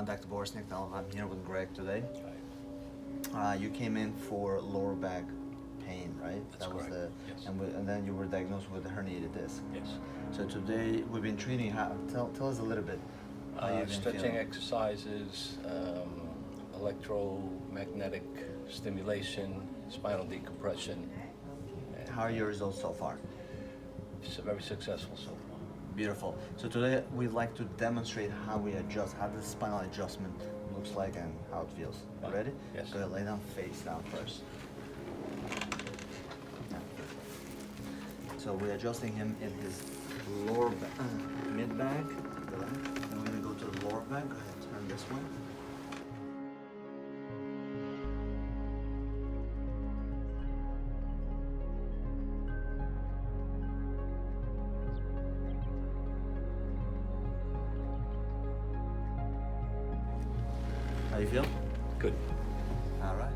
Dr. Boris Nektalov. I'm here with Greg today. Right. You came in for lower back pain, right? That's correct. Yes. And then you were diagnosed with a herniated disc. Yes. So today we've been treating. Tell us a little bit. How you've been Stretching feeling. exercises, electromagnetic stimulation, spinal decompression. And, How are your results so far? It's very successful so far. Beautiful. So today we'd like to demonstrate how we adjust, how the spinal adjustment looks like and how it feels. You ready? Yes. Go ahead, lay down face down first. Yeah. So we're adjusting him in his lower mid back. Go ahead. Then we're gonna go to the lower back. Go ahead, turn this way. How you feel? Good. All right.